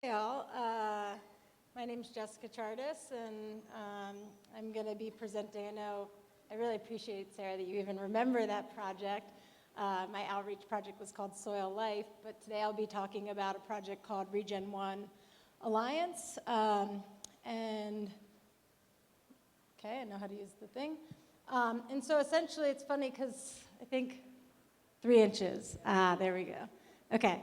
Hey all, my name's Jessica Chiartas, and I'm going to be presenting. I really appreciate, Sarah, that you even remember that project. My outreach project was called Soil Life, but today I'll be talking about a project called Regen 1 Alliance. And okay, I know how to use the thing. And so essentially it's funny because I think 3 inches. There we go. Okay.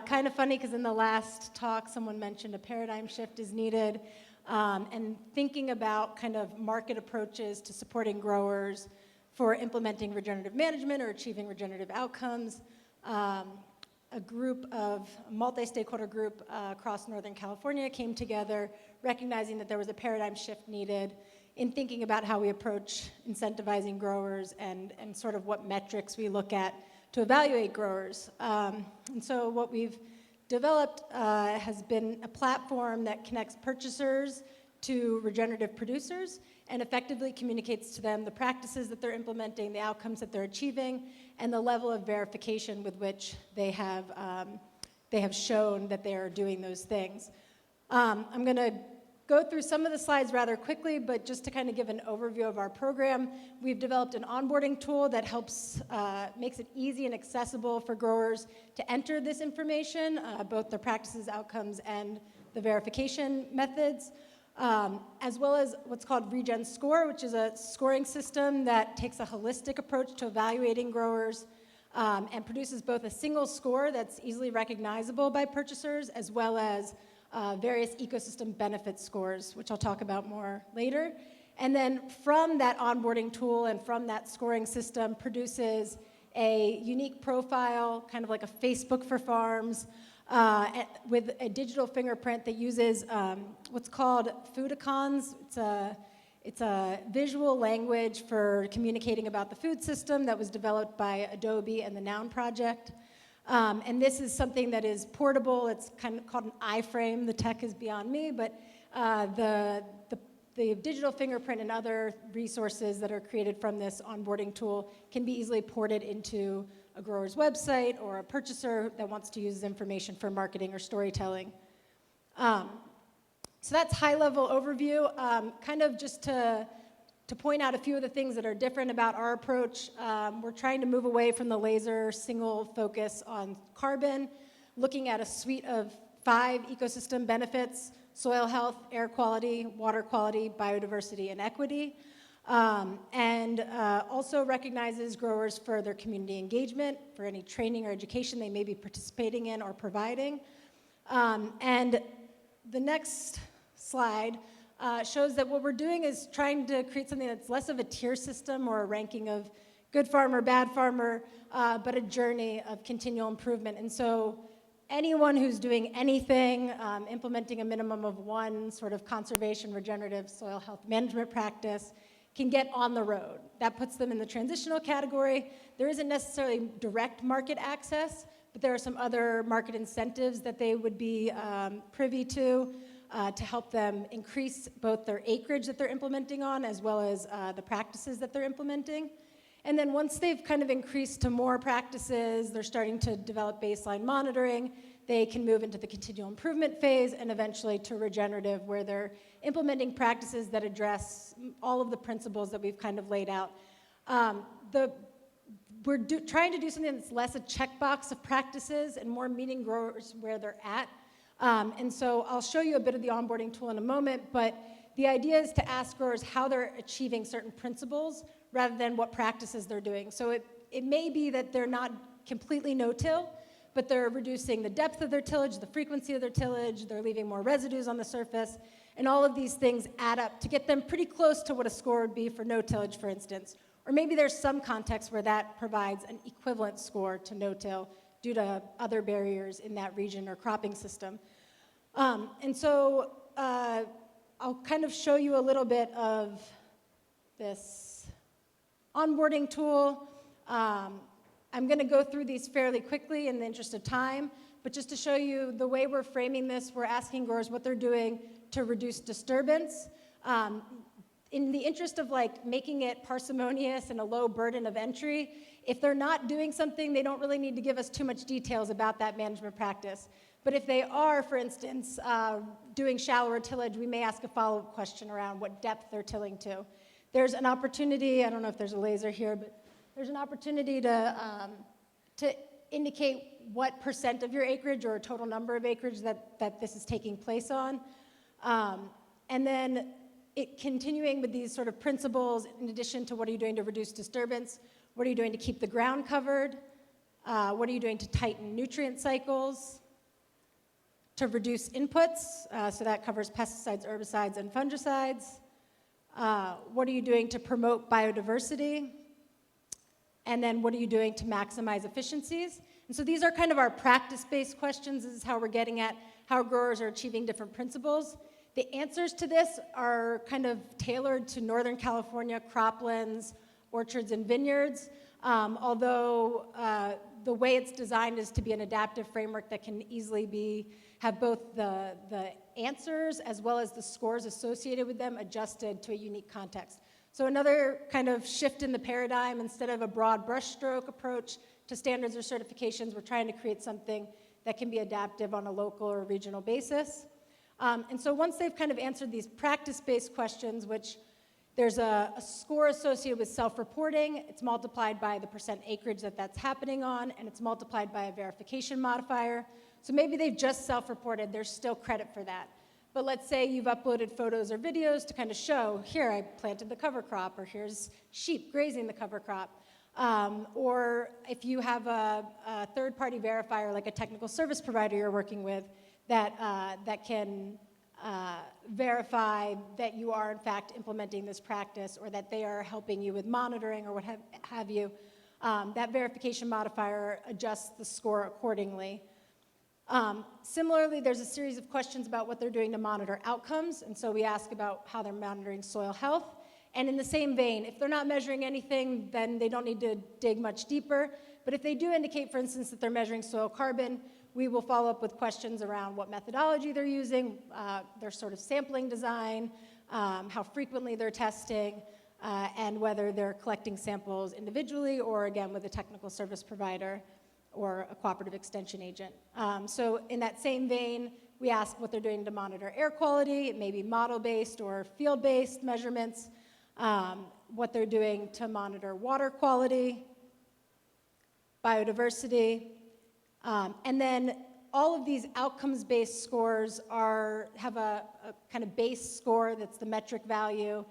Kind of funny because in the last talk someone mentioned a paradigm shift is needed, and thinking about kind of market approaches to supporting growers for implementing regenerative management or achieving regenerative outcomes. A multi-stakeholder group across Northern California came together recognizing that there was a paradigm shift needed in thinking about how we approach incentivizing growers and sort of what metrics we look at to evaluate growers. And so what we've developed has been a platform that connects purchasers to regenerative producers and effectively communicates to them the practices that they're implementing, the outcomes that they're achieving, and the level of verification with which they have shown that they are doing those things. I'm going to go through some of the slides rather quickly, but just to kind of give an overview of our program, we've developed an onboarding tool that helps, makes it easy and accessible for growers to enter this information, both the practices, outcomes, and the verification methods, as well as what's called Regen Score, which is a scoring system that takes a holistic approach to evaluating growers and produces both a single score that's easily recognizable by purchasers, as well as various ecosystem benefit scores, which I'll talk about more later. And then from that onboarding tool and from that scoring system produces a unique profile, kind of like a Facebook for farms, with a digital fingerprint that uses what's called food icons. It's a visual language for communicating about the food system that was developed by Adobe and the Noun Project. And this is something that is portable. It's kind of called an iframe. The tech is beyond me, but the digital fingerprint and other resources that are created from this onboarding tool can be easily ported into a grower's website or a purchaser that wants to use this information for marketing or storytelling. So that's high-level overview. Kind of just to point out a few of the things that are different about our approach. We're trying to move away from the laser single focus on carbon, looking at a suite of 5 ecosystem benefits: soil health, air quality, water quality, biodiversity, and equity. And also recognizes growers for their community engagement, for any training or education they may be participating in or providing. And the next slide shows that what we're doing is trying to create something that's less of a tier system or a ranking of good farmer, bad farmer, but a journey of continual improvement. And so anyone who's doing anything, implementing a minimum of 1 sort of conservation, regenerative soil health management practice can get on the road. That puts them in the transitional category. There isn't necessarily direct market access, but there are some other market incentives that they would be privy to help them increase both their acreage that they're implementing on as well as the practices that they're implementing. And then once they've kind of increased to more practices, they're starting to develop baseline monitoring, they can move into the continual improvement phase and eventually to regenerative, where they're implementing practices that address all of the principles that we've kind of laid out. We're trying to do something that's less a checkbox of practices and more meeting growers where they're at. And so I'll show you a bit of the onboarding tool in a moment, but the idea is to ask growers how they're achieving certain principles rather than what practices they're doing. So it may be that they're not completely no-till, but they're reducing the depth of their tillage, the frequency of their tillage, they're leaving more residues on the surface, and all of these things add up to get them pretty close to what a score would be for no-tillage, for instance. Or maybe there's some context where that provides an equivalent score to no-till due to other barriers in that region or cropping system. And so I'll kind of show you a little bit of this onboarding tool. I'm going to go through these fairly quickly in the interest of time, but just to show you the way we're framing this, we're asking growers what they're doing to reduce disturbance. in the interest of like making it parsimonious and a low burden of entry, if they're not doing something, they don't really need to give us too much details about that management practice. But if they are, for instance, doing shallower tillage, we may ask a follow-up question around what depth they're tilling to. There's an opportunity, I don't know if there's a laser here, but there's an opportunity to indicate what % of your acreage or total number of acreage that this is taking place on. And then continuing with these sort of principles, in addition to what are you doing to reduce disturbance, what are you doing to keep the ground covered, what are you doing to tighten nutrient cycles, to reduce inputs, so that covers pesticides, herbicides, and fungicides. What are you doing to promote biodiversity? And then what are you doing to maximize efficiencies? And so these are kind of our practice-based questions. This is how we're getting at how growers are achieving different principles. The answers to this are kind of tailored to Northern California croplands, orchards, and vineyards, although the way it's designed is to be an adaptive framework that can easily have both the answers as well as the scores associated with them adjusted to a unique context. So another kind of shift in the paradigm, instead of a broad brushstroke approach to standards or certifications, we're trying to create something that can be adaptive on a local or regional basis. And so once they've kind of answered these practice-based questions, which there's a score associated with self-reporting, it's multiplied by the % acreage that's happening on, and it's multiplied by a verification modifier. So maybe they've just self-reported, there's still credit for that. But let's say you've uploaded photos or videos to kind of show, here I planted the cover crop, or here's sheep grazing the cover crop. Or if you have a third-party verifier, like a technical service provider you're working with, that can verify that you are in fact implementing this practice, or that they are helping you with monitoring or what have you, that verification modifier adjusts the score accordingly. Similarly, there's a series of questions about what they're doing to monitor outcomes, and so we ask about how they're monitoring soil health. And in the same vein, if they're not measuring anything, then they don't need to dig much deeper. But if they do indicate, for instance, that they're measuring soil carbon, we will follow up with questions around what methodology they're using, their sort of sampling design, how frequently they're testing, and whether they're collecting samples individually or, again, with a technical service provider or a cooperative extension agent. So in that same vein, we ask what they're doing to monitor air quality. It may be model-based or field-based measurements, what they're doing to monitor water quality, biodiversity, and then all of these outcomes-based scores have a kind of base score that's the metric value.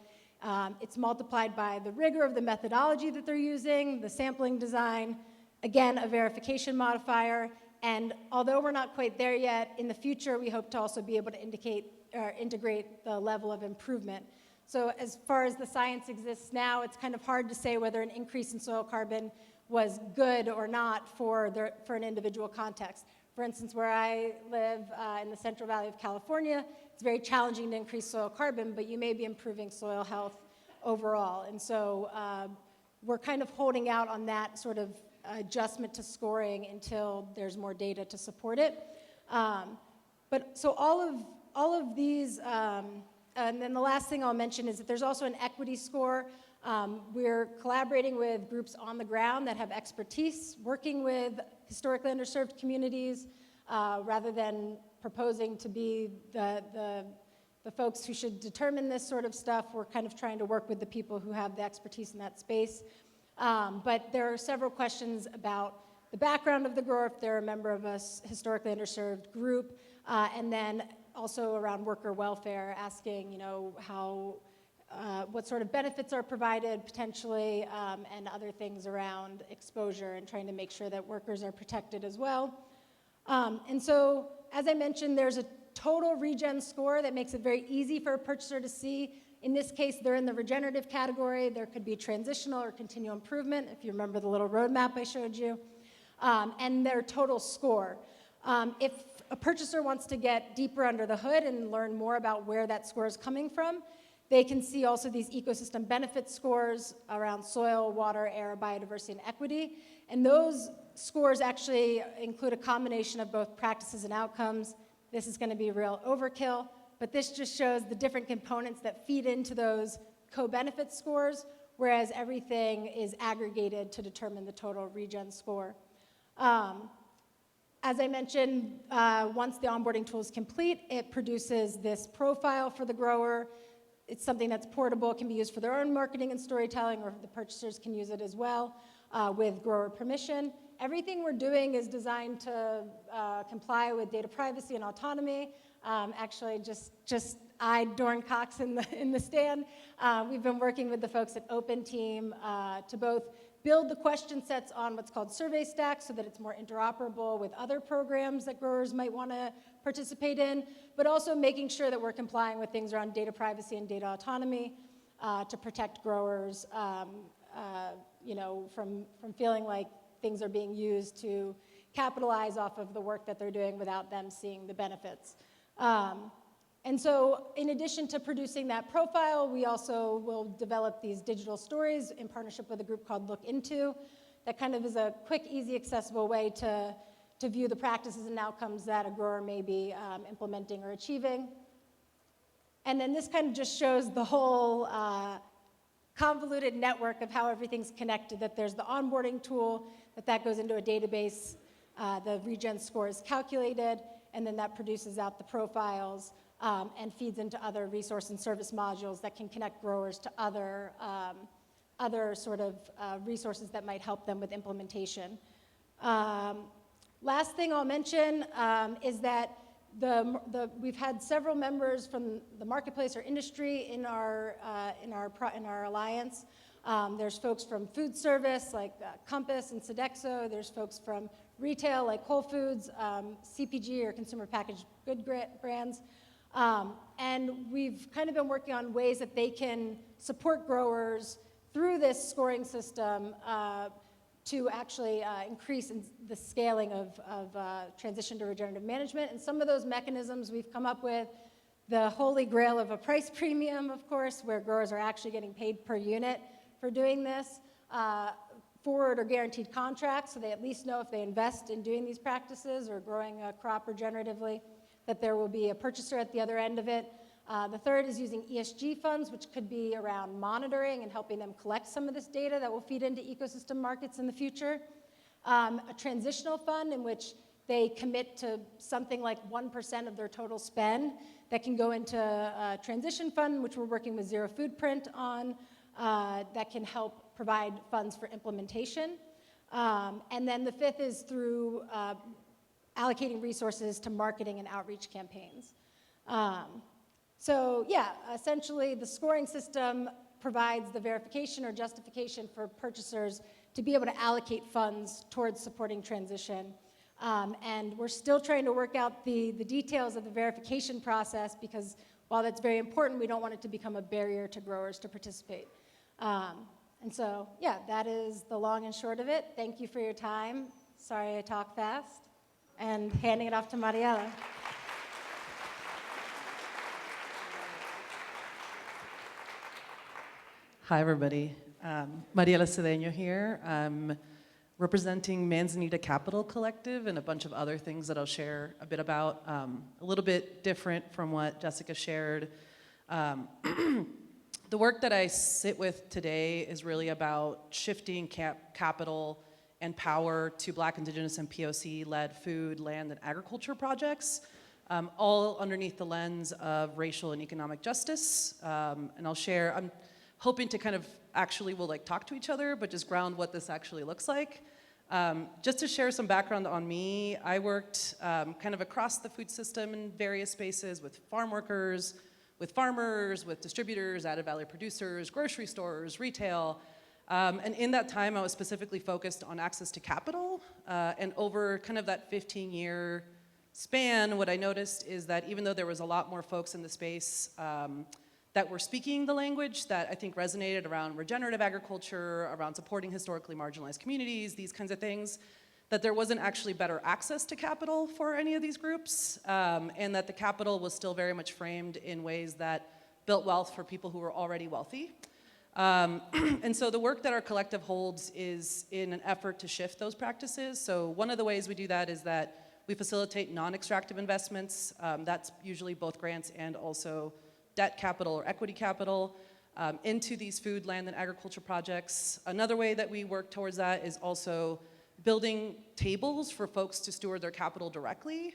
It's multiplied by the rigor of the methodology that they're using, the sampling design, again, a verification modifier. And although we're not quite there yet, in the future, we hope to also be able to integrate the level of improvement. So as far as the science exists now, it's kind of hard to say whether an increase in soil carbon was good or not for an individual context. For instance, where I live in the Central Valley of California, it's very challenging to increase soil carbon, but you may be improving soil health overall. And so we're kind of holding out on that sort of adjustment to scoring until there's more data to support it. But so all of these, and then the last thing I'll mention is that there's also an equity score. We're collaborating with groups on the ground that have expertise working with historically underserved communities, rather than proposing to be the folks who should determine this sort of stuff. We're kind of trying to work with the people who have the expertise in that space. But there are several questions about the background of the grower, if they're a member of a historically underserved group, and then also around worker welfare, asking, what sort of benefits are provided potentially, and other things around exposure, and trying to make sure that workers are protected as well. And so, as I mentioned, there's a total regen score that makes it very easy for a purchaser to see. In this case, they're in the regenerative category. There could be transitional or continual improvement, if you remember the little roadmap I showed you, and their total score. If a purchaser wants to get deeper under the hood and learn more about where that score is coming from, they can see also these ecosystem benefit scores around soil, water, air, biodiversity, and equity. And those scores actually include a combination of both practices and outcomes. This is going to be real overkill, but this just shows the different components that feed into those co-benefit scores, whereas everything is aggregated to determine the total regen score. As I mentioned, once the onboarding tool is complete, it produces this profile for the grower. It's something that's portable, can be used for their own marketing and storytelling, or the purchasers can use it as well with grower permission. Everything we're doing is designed to comply with data privacy and autonomy. Actually, just Dorn Cox in the stand. We've been working with the folks at Open Team to both build the question sets on what's called survey stacks so that it's more interoperable with other programs that growers might want to participate in, but also making sure that we're complying with things around data privacy and data autonomy to protect growers from feeling like things are being used to capitalize off of the work that they're doing without them seeing the benefits. And so in addition to producing that profile, we also will develop these digital stories in partnership with a group called Look Into. That kind of is a quick, easy, accessible way to view the practices and outcomes that a grower may be implementing or achieving. And then this kind of just shows the whole convoluted network of how everything's connected, that there's the onboarding tool, that goes into a database, the regen score is calculated, and then that produces out the profiles and feeds into other resource and service modules that can connect growers to other sort of resources that might help them with implementation. Last thing I'll mention is that we've had several members from the marketplace or industry in our alliance. There's folks from food service like Compass and Sodexo. There's folks from retail like Whole Foods, CPG or consumer packaged good brands. And we've kind of been working on ways that they can support growers through this scoring system to actually increase the scaling of transition to regenerative management. And some of those mechanisms we've come up with, the holy grail of a price premium, of course, where growers are actually getting paid per unit for doing this, forward or guaranteed contracts, so they at least know if they invest in doing these practices or growing a crop regeneratively, that there will be a purchaser at the other end of it. The third is using ESG funds, which could be around monitoring and helping them collect some of this data that will feed into ecosystem markets in the future. A transitional fund in which they commit to something like 1% of their total spend that can go into a transition fund, which we're working with Zero Foodprint on, that can help provide funds for implementation. And then the fifth is through allocating resources to marketing and outreach campaigns. So yeah, essentially the scoring system provides the verification or justification for purchasers to be able to allocate funds towards supporting transition. And we're still trying to work out the details of the verification process because while that's very important, we don't want it to become a barrier to growers to participate. And so, yeah, that is the long and short of it. Thank you for your time. Sorry I talk fast. And handing it off to Mariela. Hi, everybody. Mariela Cedeño here. I'm representing Manzanita Capital Collective and a bunch of other things that I'll share a bit about. A little bit different from what Jessica shared. The work that I sit with today is really about shifting capital and power to Black, Indigenous, and POC-led food, land, and agriculture projects, all underneath the lens of racial and economic justice. And I'll share, I'm hoping to kind of actually we'll like talk to each other, but just ground what this actually looks like. Just to share some background on me, I worked kind of across the food system in various spaces with farm workers, with farmers, with distributors, added value producers, grocery stores, retail. And in that time, I was specifically focused on access to capital. And over kind of that 15-year span, what I noticed is that even though there was a lot more folks in the space that were speaking the language that I think resonated around regenerative agriculture, around supporting historically marginalized communities, these kinds of things, that there wasn't actually better access to capital for any of these groups, and that the capital was still very much framed in ways that built wealth for people who were already wealthy. And so the work that our collective holds is in an effort to shift those practices. So one of the ways we do that is that we facilitate non-extractive investments. That's usually both grants and also debt capital or equity capital. into these food, land, and agriculture projects. Another way that we work towards that is also building tables for folks to steward their capital directly.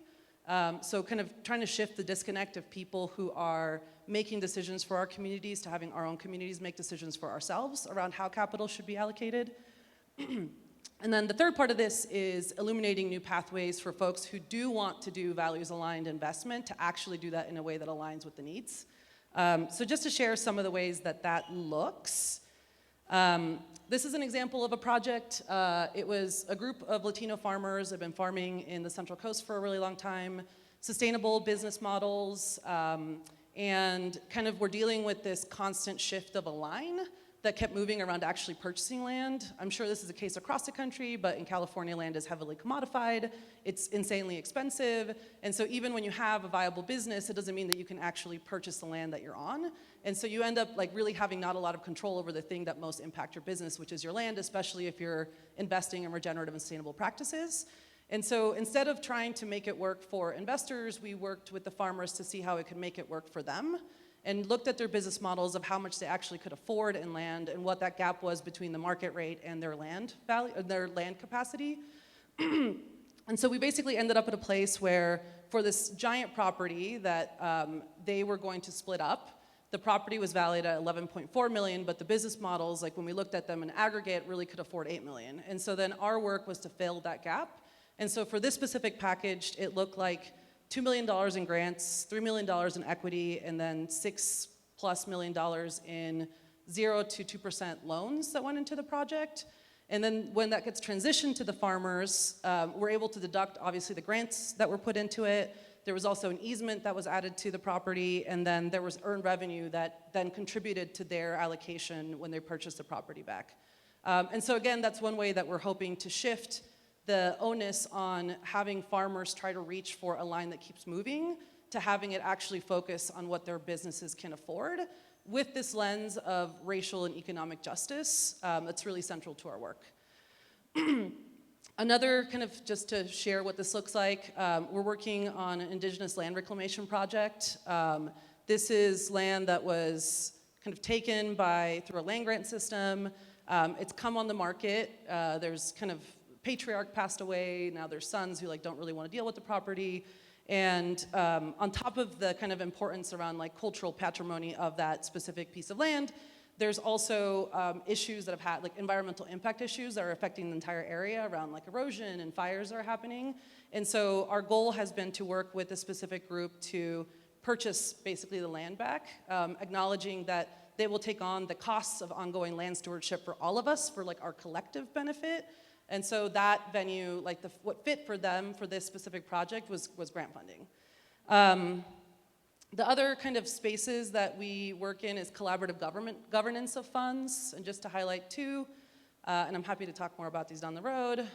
So kind of trying to shift the disconnect of people who are making decisions for our communities to having our own communities make decisions for ourselves around how capital should be allocated. And then the third part of this is illuminating new pathways for folks who do want to do values-aligned investment to actually do that in a way that aligns with the needs. So just to share some of the ways that that looks. This is an example of a project. It was a group of Latino farmers that have been farming in the Central Coast for a really long time, sustainable business models, and kind of we're dealing with this constant shift of a line that kept moving around actually purchasing land. I'm sure this is a case across the country, but in California, land is heavily commodified. It's insanely expensive. And so even when you have a viable business, it doesn't mean that you can actually purchase the land that you're on. And so you end up like really having not a lot of control over the thing that most impact your business, which is your land, especially if you're investing in regenerative and sustainable practices. And so instead of trying to make it work for investors, we worked with the farmers to see how it could make it work for them, and looked at their business models of how much they actually could afford in land and what that gap was between the market rate and their land value, their land capacity. And so we basically ended up at a place where for this giant property that they were going to split up, the property was valued at 11.4 million, but the business models, like when we looked at them in aggregate, really could afford 8 million. And so then our work was to fill that gap. And so for this specific package, it looked like $2 million in grants, $3 million in equity, and then $6+ million in 0 to 2% loans that went into the project. And then when that gets transitioned to the farmers, we're able to deduct, obviously, the grants that were put into it. There was also an easement that was added to the property, and then there was earned revenue that then contributed to their allocation when they purchased the property back. And so again, that's one way that we're hoping to shift the onus on having farmers try to reach for a line that keeps moving to having it actually focus on what their businesses can afford with this lens of racial and economic justice that's really central to our work. Another kind of just to share what this looks like, we're working on an Indigenous land reclamation project. This is land that was kind of taken through a land grant system. It's come on the market. There's kind of patriarch passed away, now there's sons who like don't really want to deal with the property. And on top of the kind of importance around like cultural patrimony of that specific piece of land, there's also issues that have had like environmental impact issues that are affecting the entire area around like erosion and fires that are happening. And so our goal has been to work with a specific group to purchase basically the land back, acknowledging that they will take on the costs of ongoing land stewardship for all of us for like our collective benefit. And so that venue, like what fit for them for this specific project was grant funding. The other kind of spaces that we work in is collaborative governance of funds. And just to highlight two, and I'm happy to talk more about these down the road,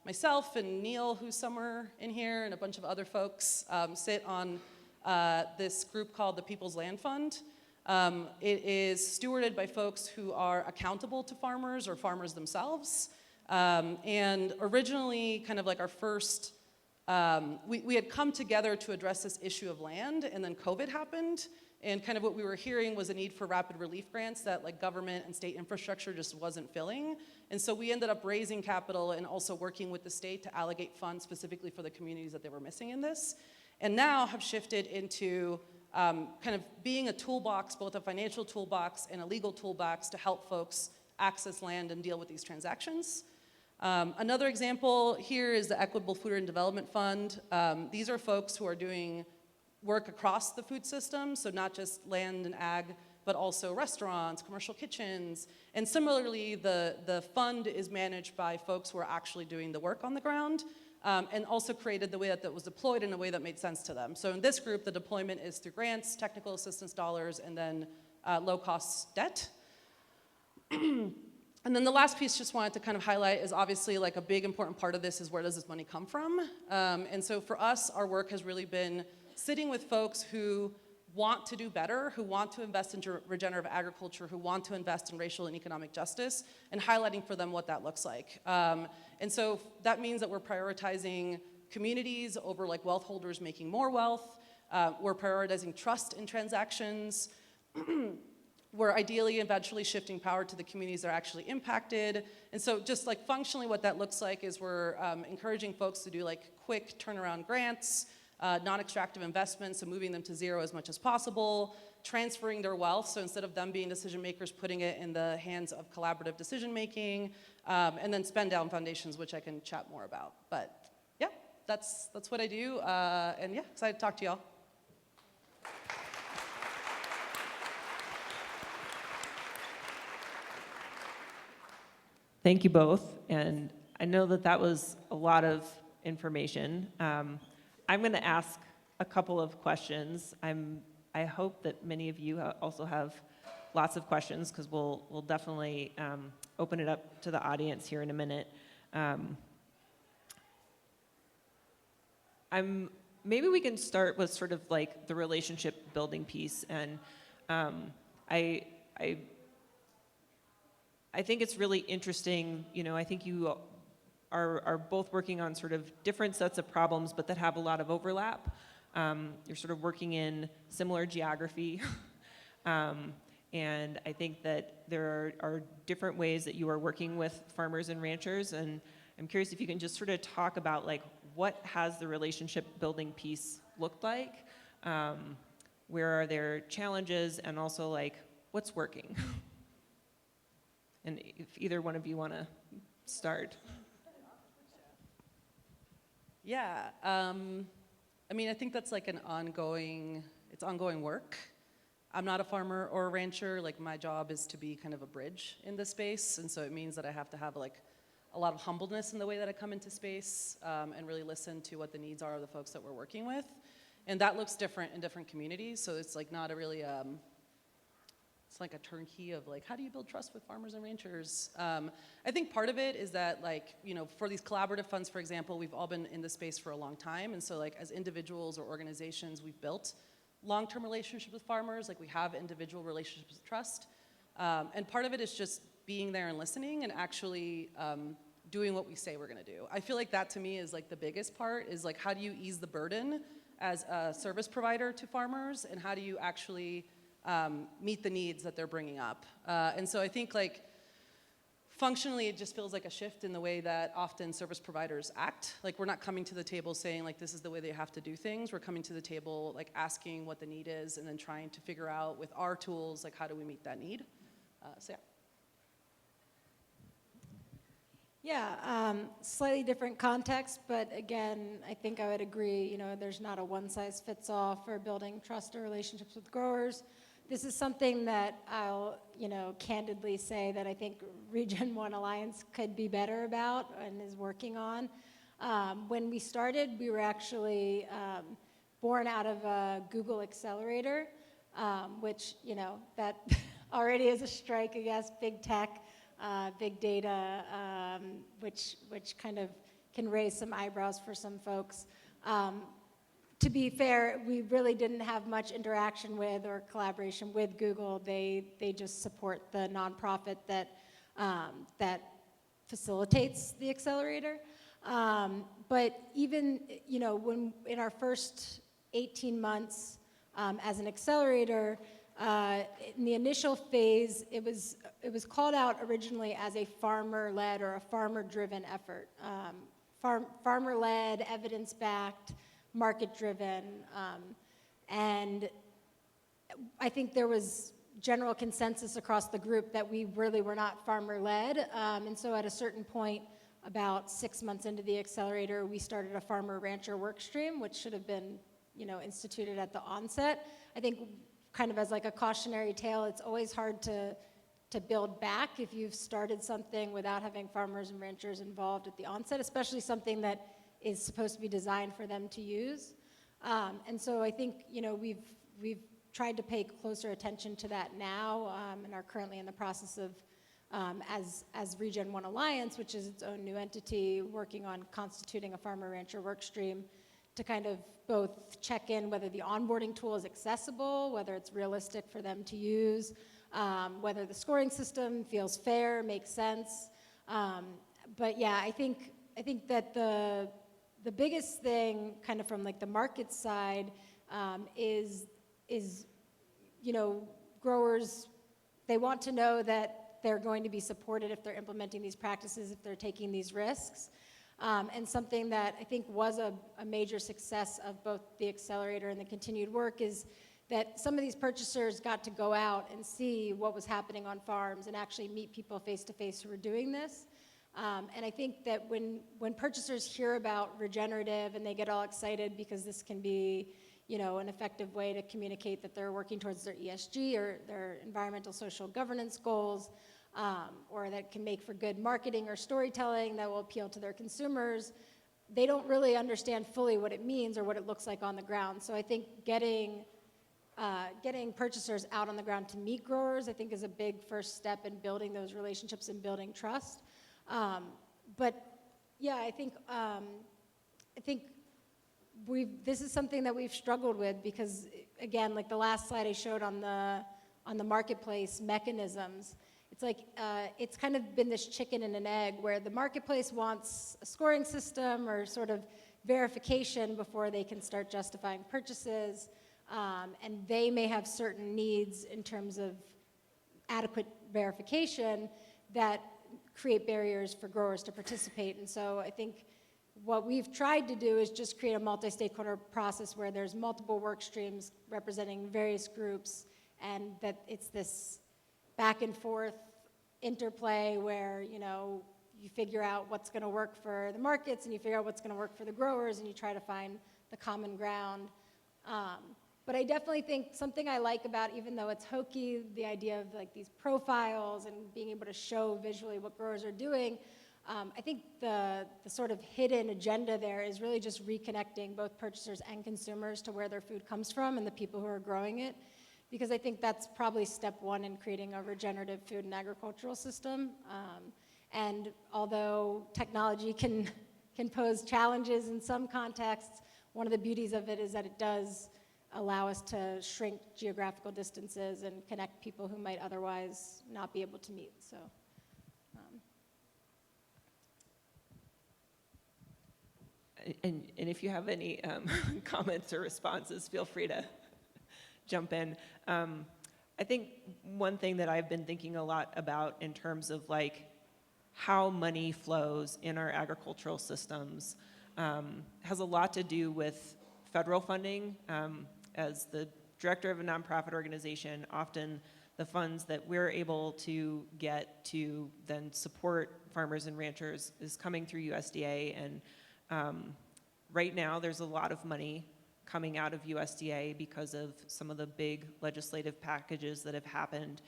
myself and Neil, who's somewhere in here, and a bunch of other folks sit on this group called the People's Land Fund. It is stewarded by folks who are accountable to farmers or farmers themselves. And originally, kind of like our first, we had come together to address this issue of land, and then COVID happened, and kind of what we were hearing was a need for rapid relief grants that like government and state infrastructure just wasn't filling. And so we ended up raising capital and also working with the state to allocate funds specifically for the communities that they were missing in this. And now have shifted into kind of being a toolbox, both a financial toolbox and a legal toolbox to help folks access land and deal with these transactions. Another example here is the Equitable Food and Development Fund. These are folks who are doing work across the food system, so not just land and ag, but also restaurants, commercial kitchens. And similarly, the fund is managed by folks who are actually doing the work on the ground, and also created the way that was deployed in a way that made sense to them. So in this group, the deployment is through grants, technical assistance dollars, and then low-cost debt. And then the last piece just wanted to kind of highlight is obviously like a big important part of this is where does this money come from? And so for us, our work has really been sitting with folks who want to do better, who want to invest in regenerative agriculture, who want to invest in racial and economic justice, and highlighting for them what that looks like. And so that means that we're prioritizing communities over like wealth holders making more wealth. We're prioritizing trust in transactions. we're ideally eventually shifting power to the communities that are actually impacted. And so just like functionally what that looks like is we're encouraging folks to do like quick turnaround grants, non-extractive investments, so moving them to zero as much as possible, transferring their wealth, so instead of them being decision makers, putting it in the hands of collaborative decision making, and then spend down foundations, which I can chat more about. But yeah, that's what I do, and yeah, excited to talk to y'all. Thank you both, and I know that that was a lot of information. I'm going to ask a couple of questions. I hope that many of you also have lots of questions, because we'll definitely open it up to the audience here in a minute. Maybe we can start with sort of like the relationship building piece, and I think it's really interesting. You know, I think you are both working on sort of different sets of problems, but that have a lot of overlap. You're sort of working in similar geography. And I think that there are different ways that you are working with farmers and ranchers. And I'm curious if you can just sort of talk about like, what has the relationship building piece looked like? Where are there challenges, and also like, what's working? And if either one of you want to start. Yeah, I mean, I think that's like ongoing work. I'm not a farmer or a rancher. Like, my job is to be kind of a bridge in this space, and so it means that I have to have like a lot of humbleness in the way that I come into space, and really listen to what the needs are of the folks that we're working with. And that looks different in different communities, so it's like not a really, it's like a turnkey of like, how do you build trust with farmers and ranchers? I think part of it is that, like, you know, for these collaborative funds, for example, we've all been in this space for a long time, and so like as individuals or organizations, we've built long-term relationships with farmers, like we have individual relationships of trust. And part of it is just being there and listening and actually doing what we say we're gonna do. I feel like that to me is like the biggest part, is like, how do you ease the burden as a service provider to farmers, and how do you actually meet the needs that they're bringing up? And so I think like functionally it just feels like a shift in the way that often service providers act. Like, we're not coming to the table saying like, this is the way they have to do things. We're coming to the table like asking what the need is, and then trying to figure out with our tools like, how do we meet that need? So yeah. Yeah, slightly different context, but again, I think I would agree, you know, there's not a one-size-fits-all for building trust or relationships with growers. This is something that I'll, you know, candidly say that I think Region 1 Alliance could be better about and is working on. When we started, we were actually born out of a Google accelerator, which, you know, that already is a strike against big tech. Big data, which kind of can raise some eyebrows for some folks. To be fair, we really didn't have much interaction with or collaboration with Google. They just support the nonprofit that facilitates the accelerator. But even, you know, when in our first 18 months as an accelerator, in the initial phase, it was called out originally as a farmer-led or a farmer-driven effort. Farmer-led, evidence-backed, market-driven, and I think there was general consensus across the group that we really were not farmer-led, and so at a certain point, about 6 months into the accelerator, we started a farmer-rancher work stream, which should have been, you know, instituted at the onset. I think kind of as like a cautionary tale, it's always hard to build back if you've started something without having farmers and ranchers involved at the onset, especially something that is supposed to be designed for them to use. And so I think, you know, we've tried to pay closer attention to that now, and are currently in the process of, as Region 1 Alliance, which is its own new entity, working on constituting a farmer-rancher work stream to kind of both check in whether the onboarding tool is accessible, whether it's realistic for them to use, whether the scoring system feels fair, makes sense. But yeah, I think that the biggest thing, kind of from like the market side, is you know, growers they want to know that they're going to be supported if they're implementing these practices, if they're taking these risks. And something that I think was a major success of both the accelerator and the continued work is that some of these purchasers got to go out and see what was happening on farms and actually meet people face to face who were doing this. And I think that when purchasers hear about regenerative and they get all excited because this can be, you know, an effective way to communicate that they're working towards their ESG or their environmental social governance goals, or that can make for good marketing or storytelling that will appeal to their consumers, they don't really understand fully what it means or what it looks like on the ground. So I think getting purchasers out on the ground to meet growers, I think, is a big first step in building those relationships and building trust. But yeah, I think this is something that we've struggled with because, again, like the last slide I showed on the marketplace mechanisms, it's like it's kind of been this chicken and an egg where the marketplace wants a scoring system or sort of verification before they can start justifying purchases, and they may have certain needs in terms of adequate verification that create barriers for growers to participate. And so I think what we've tried to do is just create a multi-stakeholder process where there's multiple work streams representing various groups, and that it's this back and forth interplay where, you know, you figure out what's going to work for the markets and you figure out what's going to work for the growers and you try to find the common ground. But I definitely think something I like about, even though it's hokey, the idea of like these profiles and being able to show visually what growers are doing, I think the sort of hidden agenda there is really just reconnecting both purchasers and consumers to where their food comes from and the people who are growing it. Because I think that's probably step one in creating a regenerative food and agricultural system. And although technology can pose challenges in some contexts, one of the beauties of it is that it does allow us to shrink geographical distances and connect people who might otherwise not be able to meet. So, And if you have any comments or responses, feel free to jump in. I think one thing that I've been thinking a lot about in terms of like how money flows in our agricultural systems has a lot to do with federal funding. As the director of a nonprofit organization, often the funds that we're able to get to then support farmers and ranchers is coming through USDA. And right now there's a lot of money coming out of USDA because of some of the big legislative packages that have happened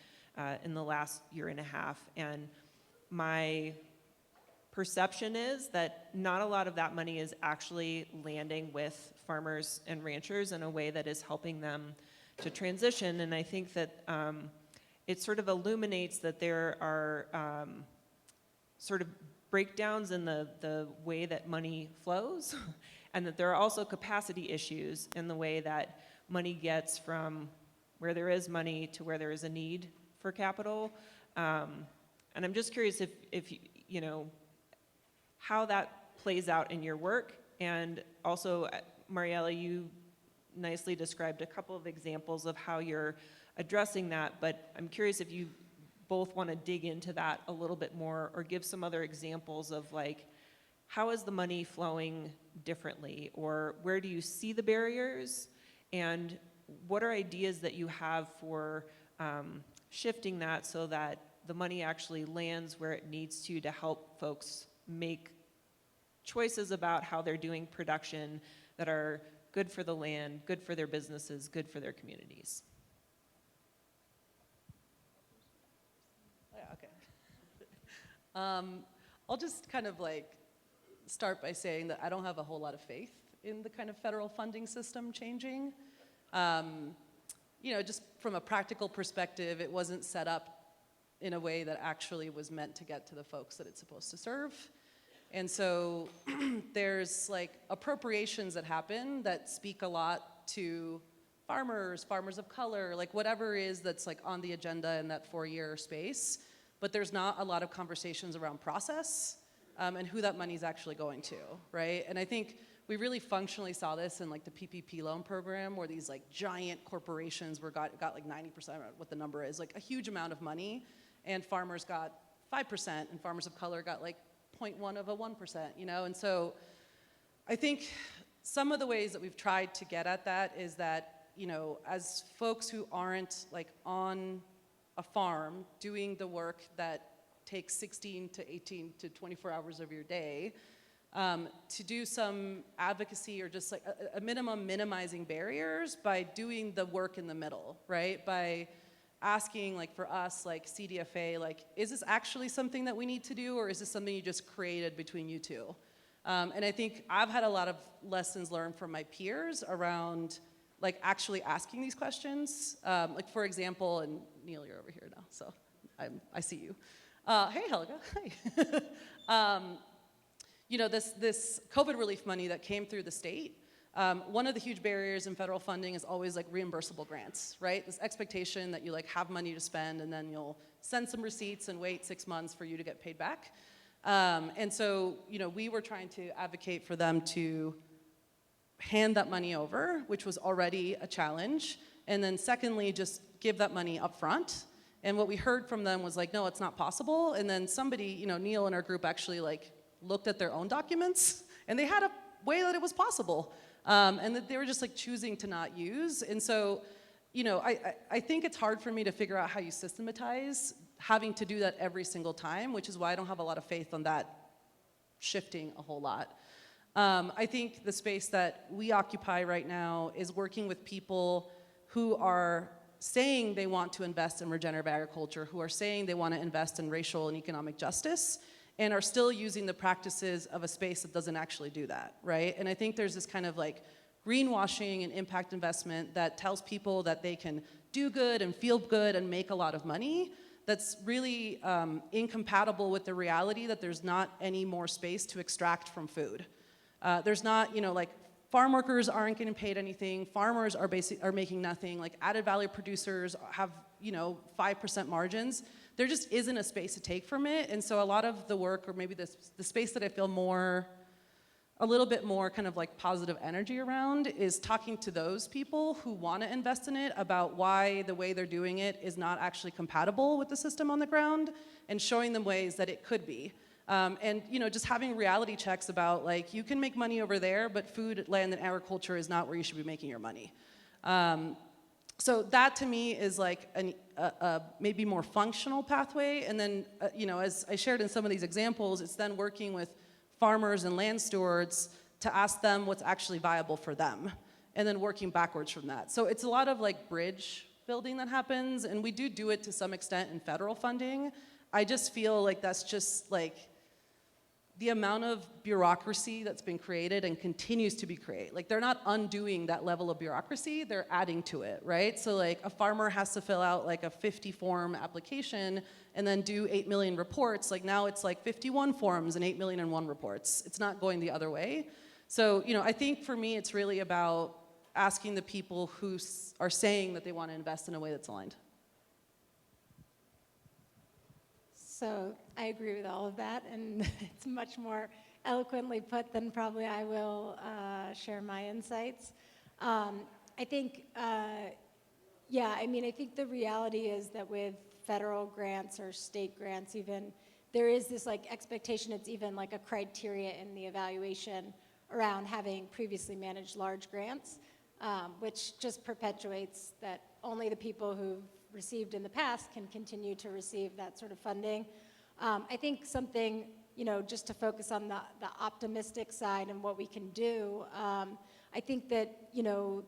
in the last year and a half. And my perception is that not a lot of that money is actually landing with farmers and ranchers in a way that is helping them to transition. And I think that it sort of illuminates that there are sort of breakdowns in the way that money flows, and that there are also capacity issues in the way that money gets from where there is money to where there is a need for capital. And I'm just curious if you know, how that plays out in your work. And also, Mariela, you nicely described a couple of examples of how you're addressing that, but I'm curious if you both want to dig into that a little bit more or give some other examples of like, how is the money flowing differently, or where do you see the barriers, and what are ideas that you have for shifting that so that the money actually lands where it needs to help folks make choices about how they're doing production that are good for the land, good for their businesses, good for their communities. Yeah, okay. I'll just kind of like start by saying that I don't have a whole lot of faith in the kind of federal funding system changing. You know, just from a practical perspective, it wasn't set up in a way that actually was meant to get to the folks that it's supposed to serve. And so there's like appropriations that happen that speak a lot to farmers of color, like whatever it is that's like on the agenda in that 4-year space, but there's not a lot of conversations around process and who that money's actually going to, right? And I think we really functionally saw this in like the PPP loan program, where these like giant corporations got like 90%, what the number is, like a huge amount of money, and farmers got 5%, and farmers of color got like 0.1 of a 1%, you know? And so I think some of the ways that we've tried to get at that is that, you know, as folks who aren't like on a farm doing the work that takes 16 to 18 to 24 hours of your day, to do some advocacy or just like a minimum minimizing barriers by doing the work in the middle, right? By asking, like for us, like CDFA, like, is this actually something that we need to do, or is this something you just created between you two? And I think I've had a lot of lessons learned from my peers around like actually asking these questions. Like for example, and Neil, you're over here now, so I see you. Hey, Helga, hi. You know, this COVID relief money that came through the state, one of the huge barriers in federal funding is always like reimbursable grants, right? This expectation that you like have money to spend and then you'll send some receipts and wait 6 months for you to get paid back. And so, you know, we were trying to advocate for them to hand that money over, which was already a challenge. And then secondly, just give that money up front. And what we heard from them was like, no, it's not possible. And then somebody, you know, Neil in our group actually like looked at their own documents, and they had a way that it was possible. And that they were just like choosing to not use. And so, you know, I think it's hard for me to figure out how you systematize having to do that every single time, which is why I don't have a lot of faith on that shifting a whole lot. I think the space that we occupy right now is working with people who are saying they want to invest in regenerative agriculture, who are saying they want to invest in racial and economic justice, and are still using the practices of a space that doesn't actually do that, right? And I think there's this kind of like greenwashing and impact investment that tells people that they can do good and feel good and make a lot of money, that's really incompatible with the reality that there's not any more space to extract from food. There's not, you know, like farm workers aren't getting paid anything, farmers are making nothing, like added value producers have, you know, 5% margins. There just isn't a space to take from it. And so a lot of the work, or maybe the space that I feel a little bit more kind of like positive energy around, is talking to those people who want to invest in it about why the way they're doing it is not actually compatible with the system on the ground, and showing them ways that it could be. And, you know, just having reality checks about like, you can make money over there, but food, land, and agriculture is not where you should be making your money. So that to me is like a maybe more functional pathway. And then, you know, as I shared in some of these examples, it's then working with farmers and land stewards to ask them what's actually viable for them, and then working backwards from that. So it's a lot of like bridge building that happens, and we do it to some extent in federal funding. I just feel like that's just like the amount of bureaucracy that's been created and continues to be created. Like, they're not undoing that level of bureaucracy, they're adding to it, right? So like a farmer has to fill out like a 50 form application and then do 8 million reports. Like now it's like 51 forms and 8 million and 1 reports. It's not going the other way. So, you know, I think for me it's really about asking the people who are saying that they want to invest in a way that's aligned. So I agree with all of that, and it's much more eloquently put than probably I will share my insights. I think, yeah, I mean, I think the reality is that with federal grants or state grants even, there is this like expectation, it's even like a criteria in the evaluation around having previously managed large grants, which just perpetuates that only the people who've received in the past can continue to receive that sort of funding. I think something, you know, just to focus on the optimistic side and what we can do, I think that, you know,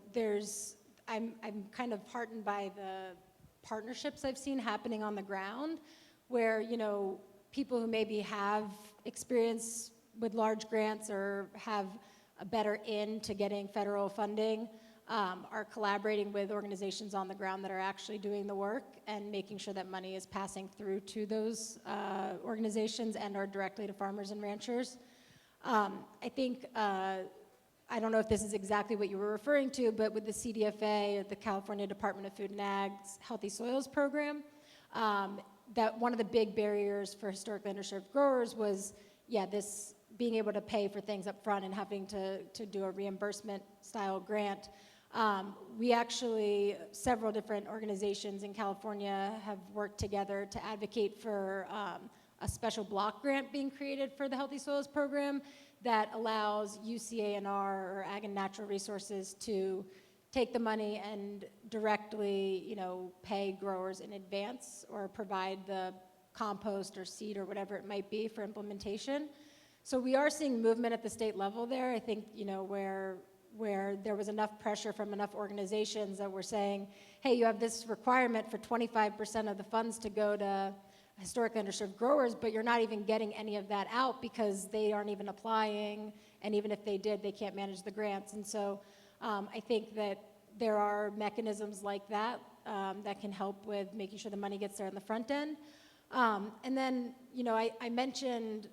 I'm kind of heartened by the partnerships I've seen happening on the ground, where, you know, people who maybe have experience with large grants or have a better in to getting federal funding are collaborating with organizations on the ground that are actually doing the work and making sure that money is passing through to those organizations and or directly to farmers and ranchers. I think, I don't know if this is exactly what you were referring to, but with the CDFA, the California Department of Food and Ag's Healthy Soils program, that one of the big barriers for historically underserved growers was, yeah, this being able to pay for things up front and having to do a reimbursement style grant. We actually, several different organizations in California have worked together to advocate for a special block grant being created for the Healthy Soils Program that allows UCANR, or Ag and Natural Resources, to take the money and directly, pay growers in advance or provide the compost or seed or whatever it might be for implementation. So we are seeing movement at the state level there. I think, where there was enough pressure from enough organizations that were saying, hey, you have this requirement for 25% of the funds to go to historically underserved growers, but you're not even getting any of that out because they aren't even applying, and even if they did, they can't manage the grants. And so I think that there are mechanisms like that that can help with making sure the money gets there on the front end. And then, I mentioned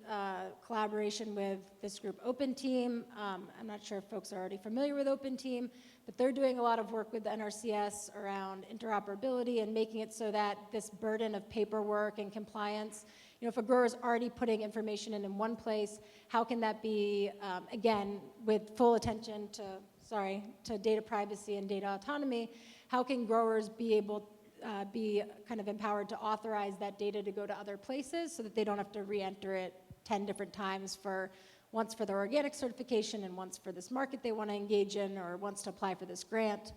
collaboration with this group, Open Team. I'm not sure if folks are already familiar with Open Team, but they're doing a lot of work with the NRCS around interoperability and making it so that this burden of paperwork and compliance, if a grower is already putting information in one place, how can that be, again, with full attention to data privacy and data autonomy, how can growers be able be kind of empowered to authorize that data to go to other places so that they don't have to re-enter it 10 different times, once for their organic certification and once for this market they want to engage in, or once to apply for this grant.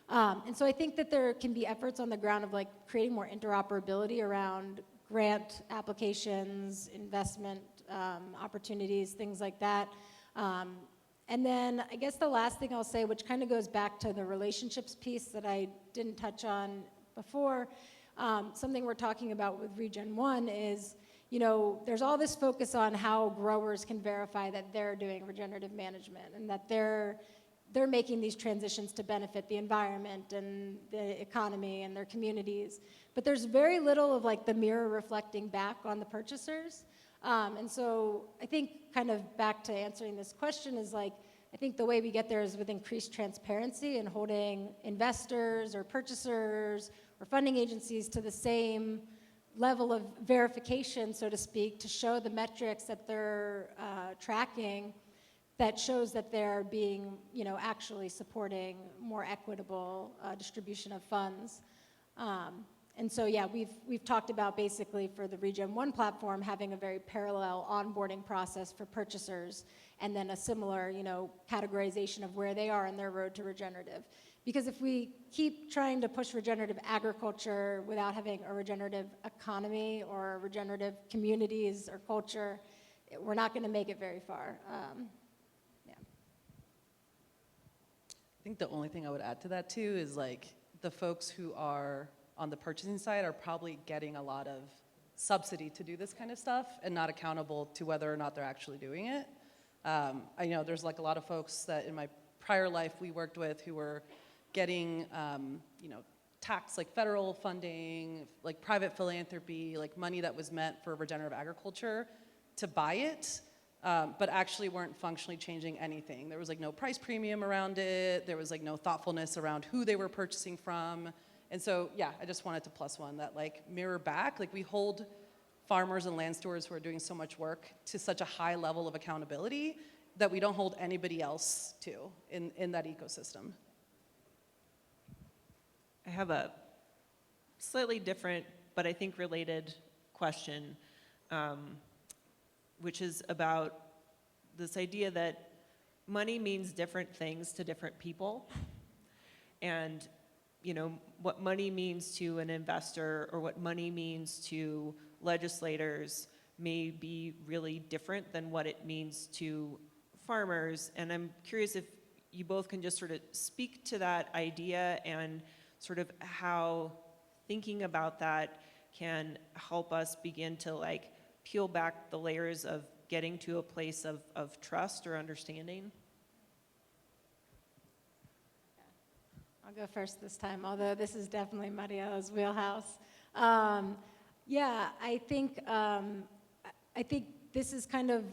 And so I think that there can be efforts on the ground of creating more interoperability around grant applications, investment opportunities, things like that. And then I guess the last thing I'll say, which kind of goes back to the relationships piece that I didn't touch on before, something we're talking about with Regen 1 is, there's all this focus on how growers can verify that they're doing regenerative management and that they're making these transitions to benefit the environment and the economy and their communities. But there's very little of the mirror reflecting back on the purchasers. And so I think kind of back to answering this question is I think the way we get there is with increased transparency and holding investors or purchasers or funding agencies to the same level of verification, so to speak, to show the metrics that they're tracking that shows that they're being, actually supporting more equitable distribution of funds. And so, yeah, we've talked about basically for the Regen 1 platform having a very parallel onboarding process for purchasers and then a similar, categorization of where they are in their road to regenerative. Because if we keep trying to push regenerative agriculture without having a regenerative economy or regenerative communities or culture, we're not going to make it very far. Yeah. I think the only thing I would add to that too is the folks who are on the purchasing side are probably getting a lot of subsidy to do this kind of stuff and not accountable to whether or not they're actually doing it. I know there's a lot of folks that in my prior life we worked with who were getting, tax, federal funding, private philanthropy, money that was meant for regenerative agriculture to buy it, but actually weren't functionally changing anything. There was no price premium around it. There was no thoughtfulness around who they were purchasing from. And so, yeah, I just wanted to plus one that mirror back. We hold farmers and land stewards who are doing so much work to such a high level of accountability that we don't hold anybody else to in that ecosystem. I have a slightly different, but I think related question, which is about this idea that money means different things to different people. And what money means to an investor or what money means to legislators may be really different than what it means to farmers. And I'm curious if you both can just sort of speak to that idea and sort of how thinking about that can help us begin to peel back the layers of getting to a place of trust or understanding. I'll go first this time, although this is definitely Mariela's wheelhouse. Yeah, I think this is kind of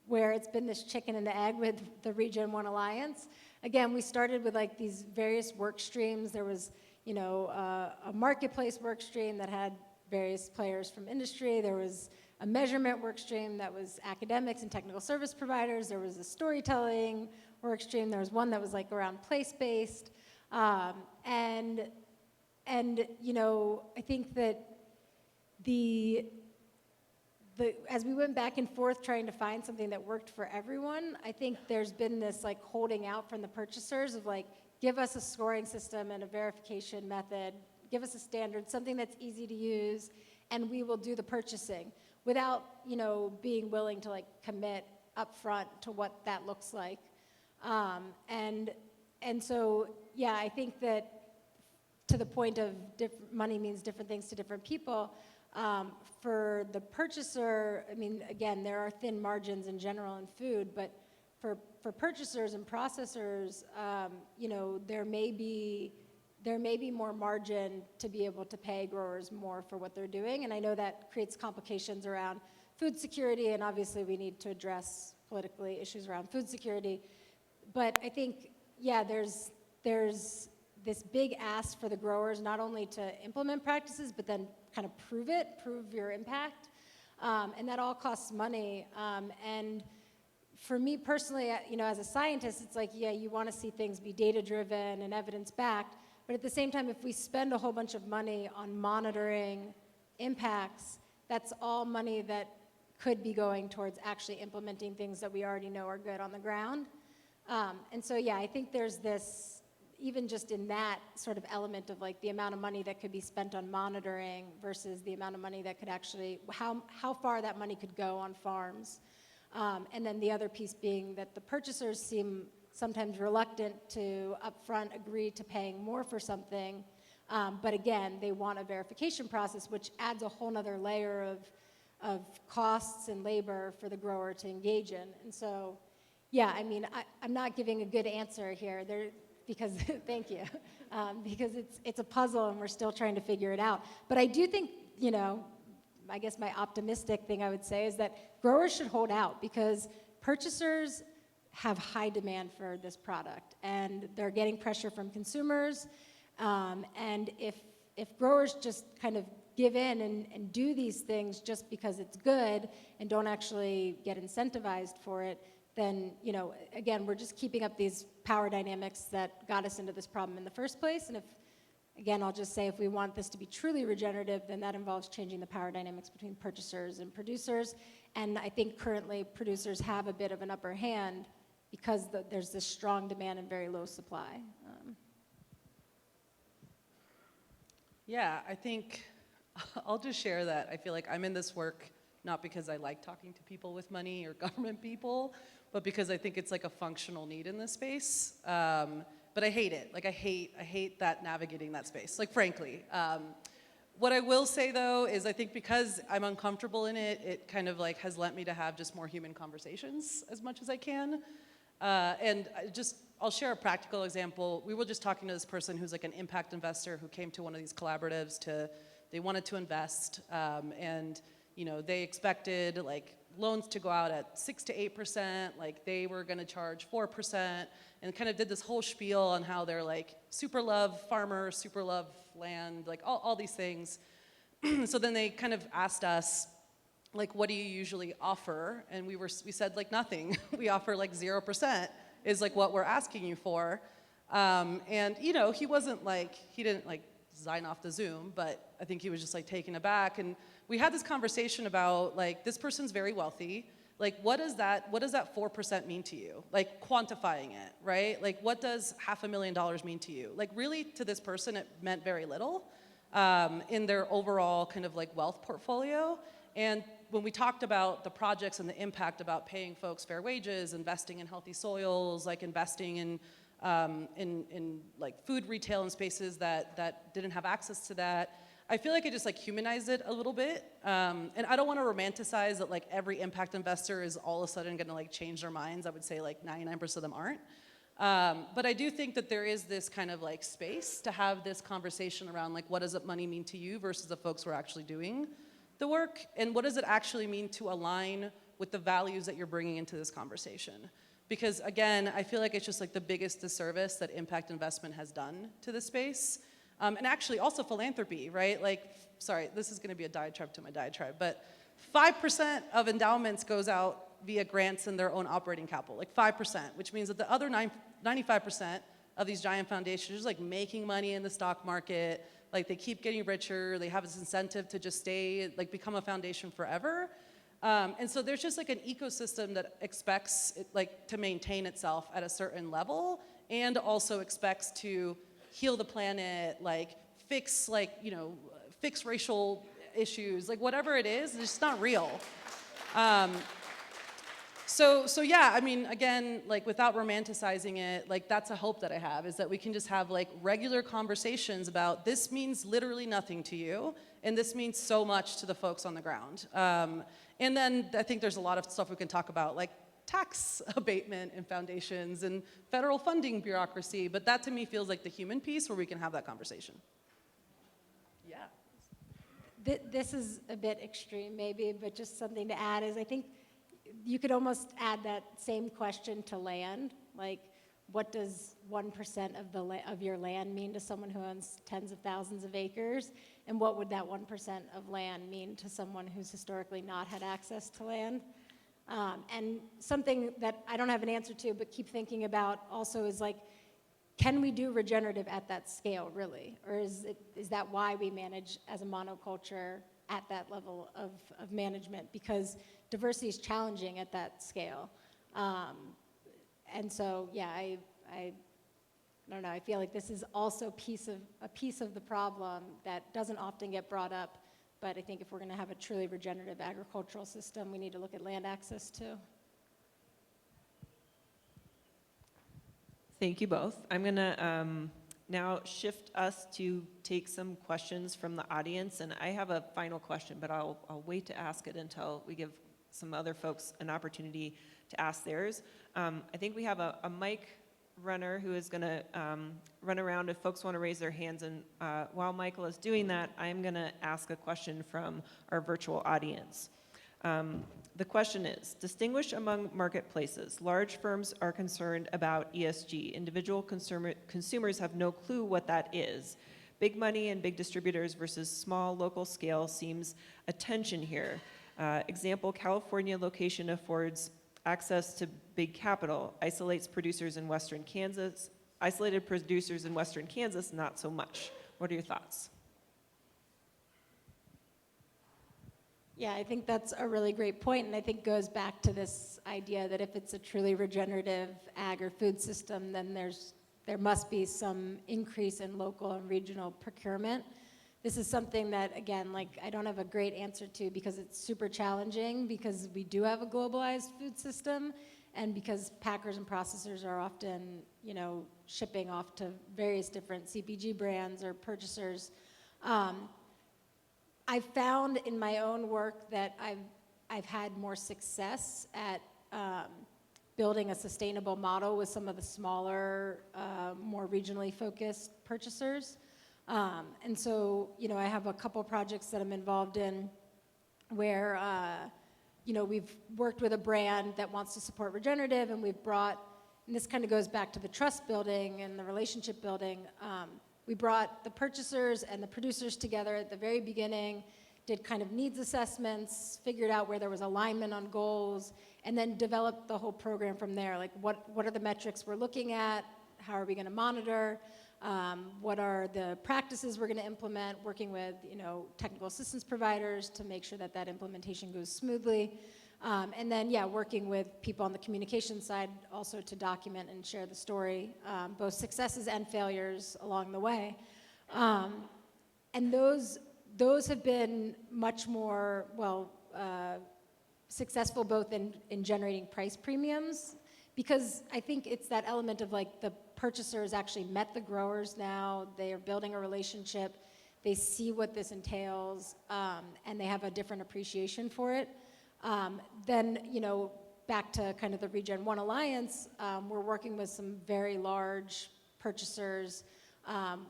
where it's been this chicken and the egg with the Regen 1 Alliance. Again, we started with these various work streams. There was, a marketplace work stream that had various players from industry. There was a measurement work stream that was academics and technical service providers. There was a storytelling work stream. There was one that was like around place-based. And you know, I think that as we went back and forth trying to find something that worked for everyone, I think there's been this like holding out from the purchasers of like, give us a scoring system and a verification method, give us a standard, something that's easy to use, and we will do the purchasing without, you know, being willing to like commit upfront to what that looks like. And so, yeah, I think that to the point of money means different things to different people. For the purchaser, I mean, again, there are thin margins in general in food, but for purchasers and processors, you know, there may be more margin to be able to pay growers more for what they're doing, and I know that creates complications around food security, and obviously we need to address politically issues around food security. But I think, yeah, there's this big ask for the growers not only to implement practices, but then kind of prove your impact, and that all costs money. And for me personally, you know, as a scientist, it's like, yeah, you want to see things be data-driven and evidence-backed, but at the same time, if we spend a whole bunch of money on monitoring impacts, that's all money that could be going towards actually implementing things that we already know are good on the ground. And so, yeah, I think there's this, even just in that sort of element of like the amount of money that could be spent on monitoring versus the amount of money that could actually, how far that money could go on farms. And then the other piece being that the purchasers seem sometimes reluctant to upfront agree to paying more for something. But again, they want a verification process, which adds a whole nother layer of costs and labor for the grower to engage in. And so, yeah, I mean, I'm not giving a good answer here. Because thank you, because it's a puzzle and we're still trying to figure it out. But I do think, you know, I guess my optimistic thing I would say is that growers should hold out because purchasers have high demand for this product and they're getting pressure from consumers. And if growers just kind of give in and do these things just because it's good and don't actually get incentivized for it, then, you know, again, we're just keeping up these power dynamics that got us into this problem in the first place. And if, again, I'll just say if we want this to be truly regenerative, then that involves changing the power dynamics between purchasers and producers. And I think currently producers have a bit of an upper hand because there's this strong demand and very low supply. Yeah, I think I'll just share that I feel like I'm in this work not because I like talking to people with money or government people, but because I think it's like a functional need in this space. But I hate it. Like I hate that navigating that space, like frankly. What I will say though is I think because I'm uncomfortable in it, it kind of like has led me to have just more human conversations as much as I can. And I'll share a practical example. We were just talking to this person who's like an impact investor who came to one of these collaboratives they wanted to invest, and you know, they expected like loans to go out at 6 to 8%, like they were gonna charge 4%, and kind of did this whole spiel on how they're like super love farmers, super love land, like all these things. So then they kind of asked us, like, what do you usually offer? And we said like nothing. We offer like 0% is like what we're asking you for. And you know, he didn't like sign off the Zoom, but I think he was just like taken aback. And we had this conversation about like, this person's very wealthy. Like, what does that 4% mean to you? Like quantifying it, right? Like what does $500,000 mean to you? Like really to this person, it meant very little in their overall kind of like wealth portfolio. And when we talked about the projects and the impact about paying folks fair wages, investing in healthy soils, like investing in like food retail in spaces that didn't have access to that, I feel like it just like humanized it a little bit. And I don't want to romanticize that like every impact investor is all of a sudden going to like change their minds. I would say like 99% of them aren't. But I do think that there is this kind of like space to have this conversation around like what does money mean to you versus the folks who are actually doing the work, and what does it actually mean to align with the values that you're bringing into this conversation? Because again, I feel like it's just like the biggest disservice that impact investment has done to this space. And actually also philanthropy, right? Like, sorry, this is gonna be a diatribe to my diatribe, but 5% of endowments goes out via grants and their own operating capital, like 5%, which means that the other 95% of these giant foundations are just like making money in the stock market, like they keep getting richer, they have this incentive to just stay, like become a foundation forever. And so there's just like an ecosystem that expects it, like to maintain itself at a certain level and also expects to heal the planet, like fix fix racial issues, like whatever it is, it's just not real. So yeah, I mean, again, like without romanticizing it, like that's a hope that I have, is that we can just have like regular conversations about this means literally nothing to you, and this means so much to the folks on the ground. And then I think there's a lot of stuff we can talk about, like tax abatement and foundations and federal funding bureaucracy, but that to me feels like the human piece where we can have that conversation. Yeah. This is a bit extreme maybe, but just something to add is I think you could almost add that same question to land, like what does 1% of your land mean to someone who owns tens of thousands of acres, and what would that 1% of land mean to someone who's historically not had access to land? And something that I don't have an answer to, but keep thinking about also is like, can we do regenerative at that scale, really? Or is that why we manage as a monoculture at that level of management? Because diversity is challenging at that scale. And so, yeah, I don't know, I feel like this is also a piece of the problem that doesn't often get brought up, but I think if we're gonna have a truly regenerative agricultural system, we need to look at land access too. Thank you both. I'm gonna now shift us to take some questions from the audience, and I have a final question, but I'll wait to ask it until we give some other folks an opportunity to ask theirs. I think we have a mic runner who is gonna run around if folks wanna raise their hands, and while Michael is doing that, I'm gonna ask a question from our virtual audience. The question is, distinguish among marketplaces. Large firms are concerned about ESG. Individual consumers have no clue what that is. Big money and big distributors versus small local scale seems a tension here. Example, California location affords access to big capital, isolated producers in Western Kansas, not so much. What are your thoughts? Yeah, I think that's a really great point, and I think goes back to this idea that if it's a truly regenerative ag or food system, then there must be some increase in local and regional procurement. This is something that, again, like I don't have a great answer to because it's super challenging, because we do have a globalized food system, and because packers and processors are often, shipping off to various different CPG brands or purchasers. I've found in my own work that I've had more success at building a sustainable model with some of the smaller, more regionally focused purchasers. And so, I have a couple projects that I'm involved in where, we've worked with a brand that wants to support regenerative, and we've brought, and this kind of goes back to the trust building and the relationship building, we brought the purchasers and the producers together at the very beginning, did kind of needs assessments, figured out where there was alignment on goals, and then developed the whole program from there. Like what are the metrics we're looking at? How are we gonna monitor? What are the practices we're gonna implement? Working with, technical assistance providers to make sure that implementation goes smoothly. And then, working with people on the communication side also to document and share the story, both successes and failures along the way. And those have been much more, successful both in generating price premiums, because I think it's that element of like the purchasers actually met the growers now, they are building a relationship, they see what this entails, and they have a different appreciation for it. Then, back to kind of the Regen 1 Alliance, we're working with some very large purchasers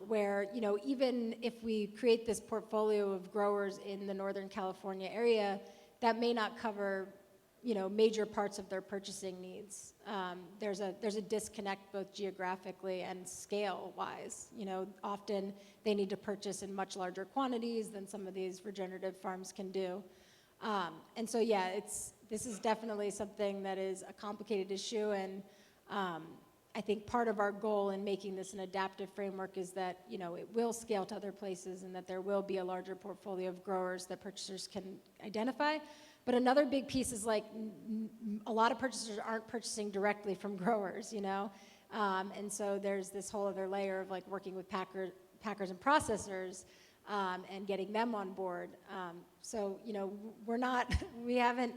where, even if we create this portfolio of growers in the Northern California area, that may not cover, major parts of their purchasing needs. There's a disconnect both geographically and scale-wise. Often they need to purchase in much larger quantities than some of these regenerative farms can do. And so, yeah, this is definitely something that is a complicated issue, and I think part of our goal in making this an adaptive framework is that, you know, it will scale to other places and that there will be a larger portfolio of growers that purchasers can identify. But another big piece is like a lot of purchasers aren't purchasing directly from growers, you know? And so there's this whole other layer of like working with packers and processors and getting them on board. So, you know, we haven't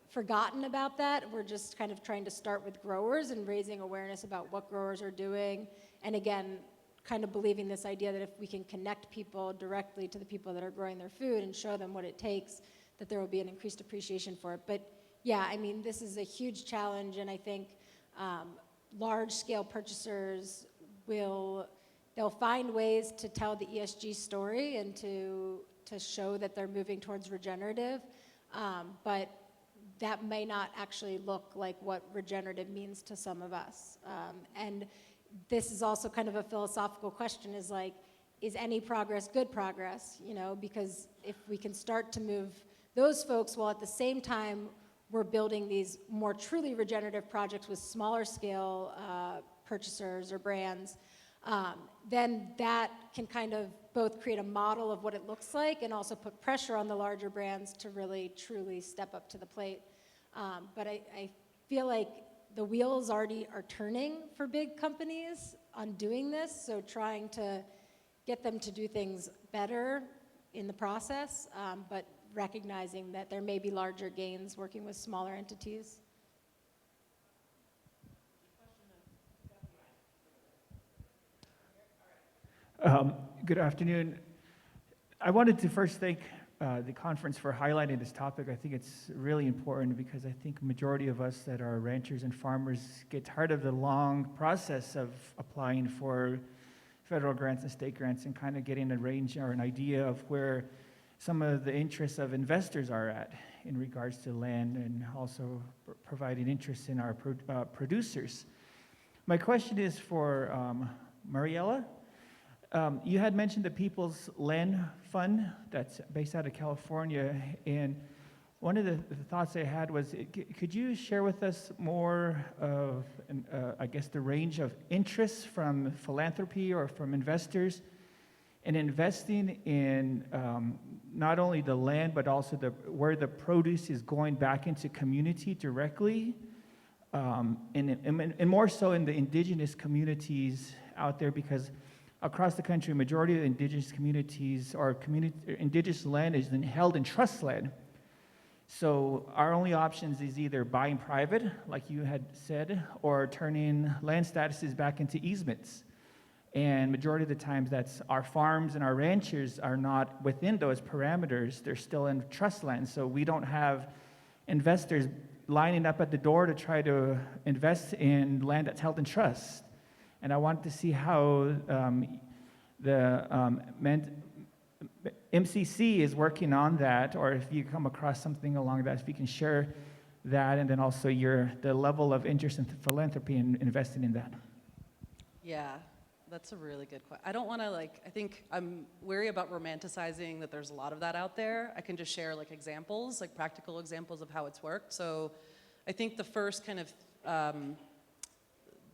forgotten about that. We're just kind of trying to start with growers and raising awareness about what growers are doing. And again, kind of believing this idea that if we can connect people directly to the people that are growing their food and show them what it takes, that there will be an increased appreciation for it. But yeah, I mean, this is a huge challenge, and I think large-scale purchasers they'll find ways to tell the ESG story and to show that they're moving towards regenerative, but that may not actually look like what regenerative means to some of us. And this is also kind of a philosophical question, is like, is any progress good progress? You know, because if we can start to move those folks while at the same time we're building these more truly regenerative projects with smaller scale purchasers or brands, then that can kind of both create a model of what it looks like and also put pressure on the larger brands to really truly step up to the plate. But I feel like the wheels already are turning for big companies on doing this, so trying to get them to do things better in the process, but recognizing that there may be larger gains working with smaller entities. Good afternoon. I wanted to first thank the conference for highlighting this topic. I think it's really important because I think a majority of us that are ranchers and farmers get tired of the long process of applying for federal grants and state grants and kind of getting a range or an idea of where some of the interests of investors are at in regards to land and also providing interest in our producers. My question is for Mariela. You had mentioned the People's Land Fund that's based out of California, and one of the thoughts I had was, could you share with us more of, I guess, the range of interests from philanthropy or from investors in investing in not only the land, but also where the produce is going back into community directly, and more so in the indigenous communities out there, because across the country, a majority of the indigenous communities or indigenous land is held in trust land. So our only options is either buying private, like you had said, or turning land statuses back into easements. And majority of the times that's our farms and our ranchers are not within those parameters. They're still in trust land. So we don't have investors lining up at the door to try to invest in land that's held in trust. And I wanted to see how the MCC is working on that, or if you come across something along that, if you can share that, and then also the level of interest in philanthropy and investing in that. Yeah, that's a really good question. I don't want to I think I'm wary about romanticizing that there's a lot of that out there. I can just share examples, practical examples of how it's worked. So I think the first kind of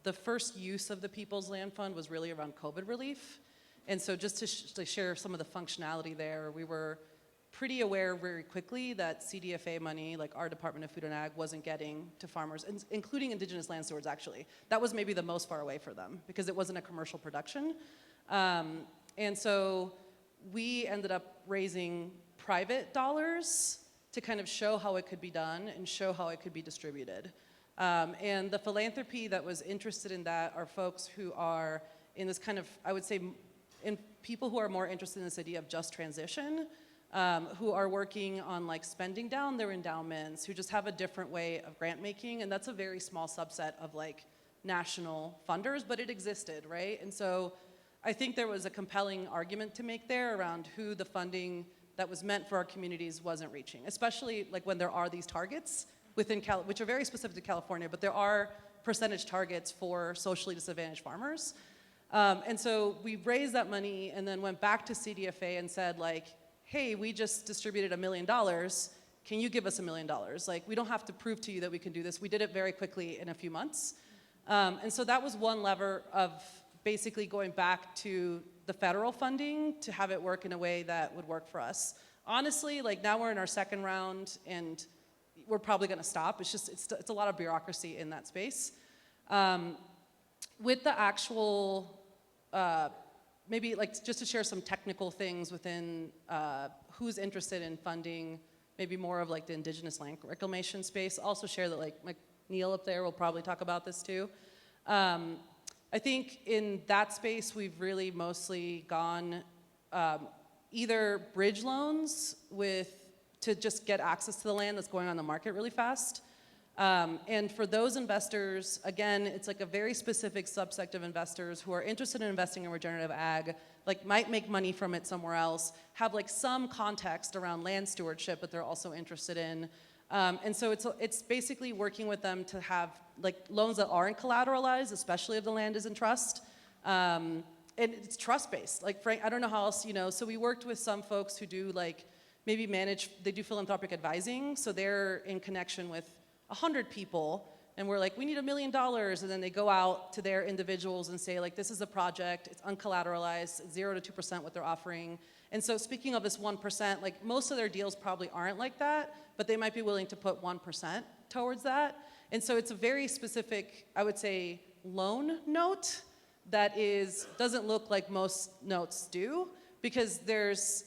the first use of the People's Land Fund was really around COVID relief. And so just to share some of the functionality there, we were pretty aware very quickly that CDFA money, like our Department of Food and Ag, wasn't getting to farmers, including indigenous land stewards actually. That was maybe the most far away for them because it wasn't a commercial production. And so we ended up raising private dollars to kind of show how it could be done and show how it could be distributed. And the philanthropy that was interested in that are folks who are in this kind of, I would say, in people who are more interested in this idea of just transition, who are working on spending down their endowments, who just have a different way of grant making, and that's a very small subset of national funders, but it existed, right? And so I think there was a compelling argument to make there around who the funding that was meant for our communities wasn't reaching, especially when there are these targets within which are very specific to California, but there are percentage targets for socially disadvantaged farmers. And so we raised that money and then went back to CDFA and said hey, we just distributed $1 million. can you give us $1 million? Like, we don't have to prove to you that we can do this. We did it very quickly in a few months. And so that was one lever of basically going back to the federal funding to have it work in a way that would work for us. Honestly, like, now we're in our second round and we're probably gonna stop. It's just, it's a lot of bureaucracy in that space. With the actual, maybe like just to share some technical things within who's interested in funding, maybe more of like the Indigenous land reclamation space. Also share that like Neil up there will probably talk about this too. I think in that space, we've really mostly gone either bridge loans to just get access to the land that's going on the market really fast. And for those investors, again, it's like a very specific subsect of investors who are interested in investing in regenerative ag, like might make money from it somewhere else, have like some context around land stewardship, but they're also interested in. And so it's basically working with them to have like loans that aren't collateralized, especially if the land is in trust. And it's trust-based. Like, Frank, I don't know how else, so we worked with some folks who do like, maybe they do philanthropic advising, so they're in connection with 100 people, and we're like, we need $1 million, and then they go out to their individuals and say, like, this is a project, it's uncollateralized, 0 to 2% what they're offering. And so speaking of this 1%, like, most of their deals probably aren't like that, but they might be willing to put 1% towards that. And so it's a very specific, I would say, loan note that doesn't look like most notes do, because there's,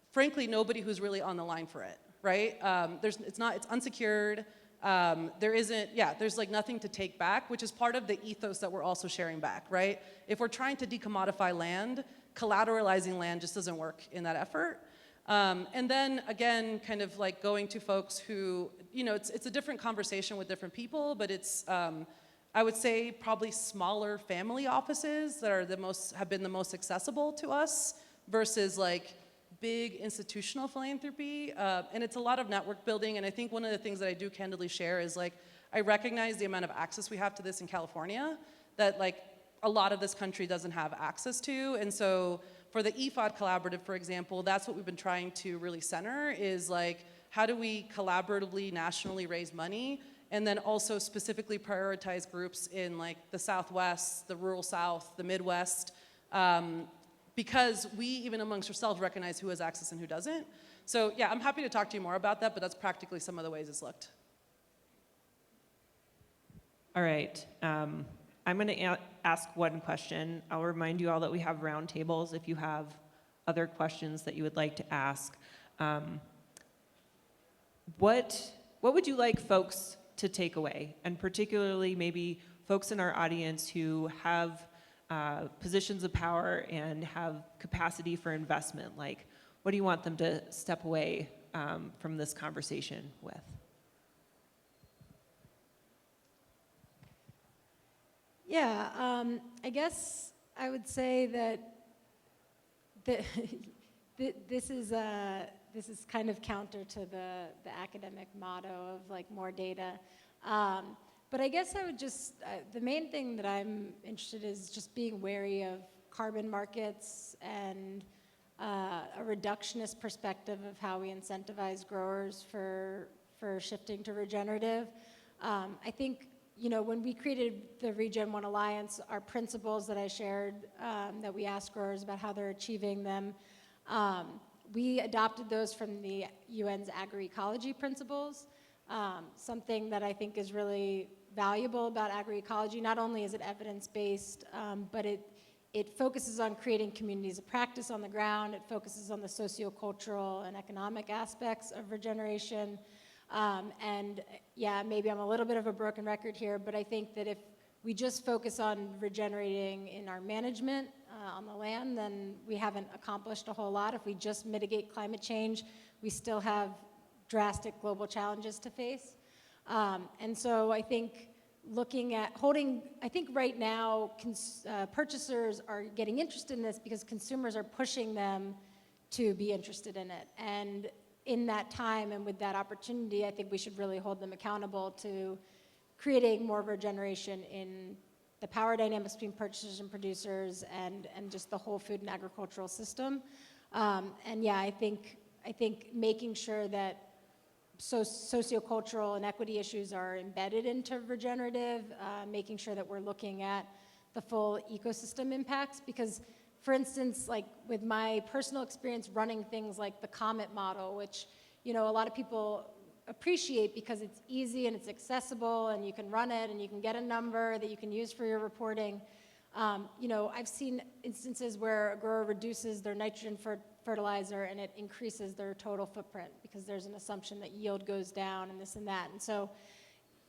frankly, nobody who's really on the line for it, right? It's unsecured. There's like nothing to take back, which is part of the ethos that we're also sharing back, right? If we're trying to decommodify land, collateralizing land just doesn't work in that effort. And then again, kind of like going to folks who, it's a different conversation with different people, but it's, I would say probably smaller family offices that have been the most accessible to us versus like big institutional philanthropy, and it's a lot of network building. And I think one of the things that I do candidly share is like, I recognize the amount of access we have to this in California that like a lot of this country doesn't have access to. And so for the EFOD collaborative, for example, that's what we've been trying to really center is like, how do we collaboratively nationally raise money and then also specifically prioritize groups in like the Southwest, the rural South, the Midwest, because we, even amongst ourselves, recognize who has access and who doesn't. So yeah, I'm happy to talk to you more about that, but that's practically some of the ways it's looked. All right. I'm going to ask one question. I'll remind you all that we have roundtables if you have other questions that you would like to ask. What would you like folks to take away? And particularly maybe folks in our audience who have positions of power and have capacity for investment. Like, what do you want them to step away from this conversation with? Yeah, I guess I would say that this is kind of counter to the academic motto of like more data. But I guess I would just, the main thing that I'm interested in is just being wary of carbon markets and a reductionist perspective of how we incentivize growers for shifting to regenerative. I think, when we created the Regen 1 Alliance, our principles that I shared, that we asked growers about how they're achieving them, we adopted those from the UN's agroecology principles. Something that I think is really valuable about agroecology, not only is it evidence-based, but it focuses on creating communities of practice on the ground. It focuses on the sociocultural and economic aspects of regeneration. And yeah, maybe I'm a little bit of a broken record here, but I think that if we just focus on regenerating in our management on the land, then we haven't accomplished a whole lot. If we just mitigate climate change, we still have drastic global challenges to face. And so I think I think right now purchasers are getting interested in this because consumers are pushing them to be interested in it. And in that time and with that opportunity, I think we should really hold them accountable to creating more regeneration in the power dynamics between purchasers and producers and just the whole food and agricultural system. And yeah, I think making sure that sociocultural and equity issues are embedded into regenerative, making sure that we're looking at the full ecosystem impacts. Because, for instance, like with my personal experience running things like the COMET model, which, you know, a lot of people appreciate because it's easy and it's accessible and you can run it and you can get a number that you can use for your reporting. You know, I've seen instances where a grower reduces their nitrogen fertilizer and it increases their total footprint because there's an assumption that yield goes down and this and that. And so,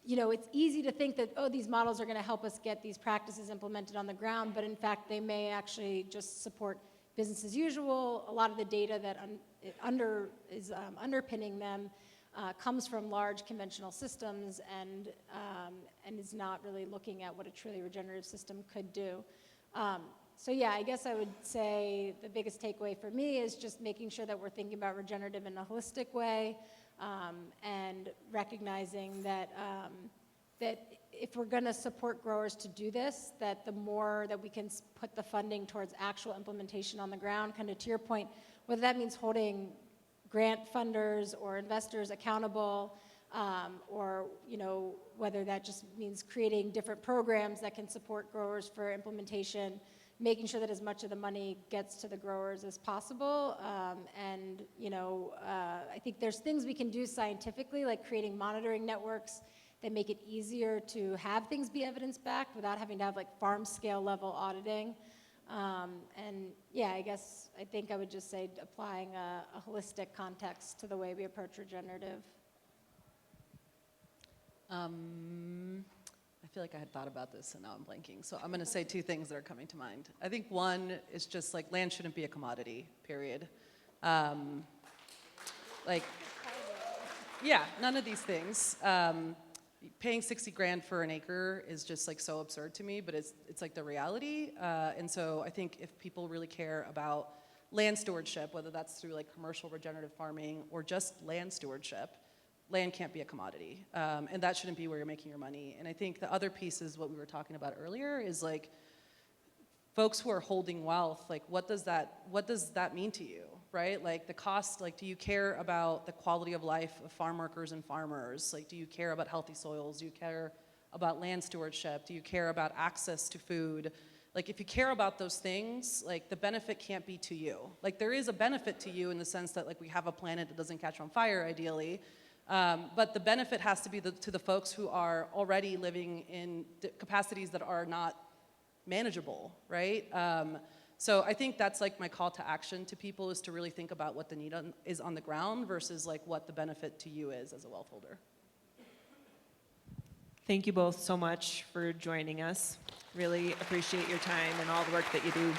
you know, it's easy to think that, oh, these models are going to help us get these practices implemented on the ground, but in fact, they may actually just support business as usual. A lot of the data that is underpinning them comes from large conventional systems and is not really looking at what a truly regenerative system could do. So yeah, I guess I would say the biggest takeaway for me is just making sure that we're thinking about regenerative in a holistic way, and recognizing that that if we're going to support growers to do this, that the more that we can put the funding towards actual implementation on the ground, kind of to your point, whether that means holding grant funders or investors accountable, or, you know, whether that just means creating different programs that can support growers for implementation, making sure that as much of the money gets to the growers as possible. And, you know, I think there's things we can do scientifically, like creating monitoring networks that make it easier to have things be evidence-backed without having to have like farm-scale level auditing. And yeah, I think I would just say applying a holistic context to the way we approach regenerative. I feel like I had thought about this and now I'm blanking. So I'm going to say two things that are coming to mind. I think one is just like land shouldn't be a commodity, period. Like, yeah, none of these things. Paying 60 grand for an acre is just like so absurd to me, but it's like the reality. And so I think if people really care about land stewardship, whether that's through like commercial regenerative farming or just land stewardship, land can't be a commodity. And that shouldn't be where you're making your money. And I think the other piece is what we were talking about earlier is like folks who are holding wealth, like what does that mean to you? Right? Like the cost, like do you care about the quality of life of farm workers and farmers? Like do you care about healthy soils? Do you care about land stewardship? Do you care about access to food? Like if you care about those things, like the benefit can't be to you. Like there is a benefit to you in the sense that like we have a planet that doesn't catch on fire ideally, but the benefit has to be to the folks who are already living in capacities that are not manageable, right? So I think that's like my call to action to people is to really think about what the need is on the ground versus like what the benefit to you is as a wealth holder. Thank you both so much for joining us. Really appreciate your time and all the work that you do.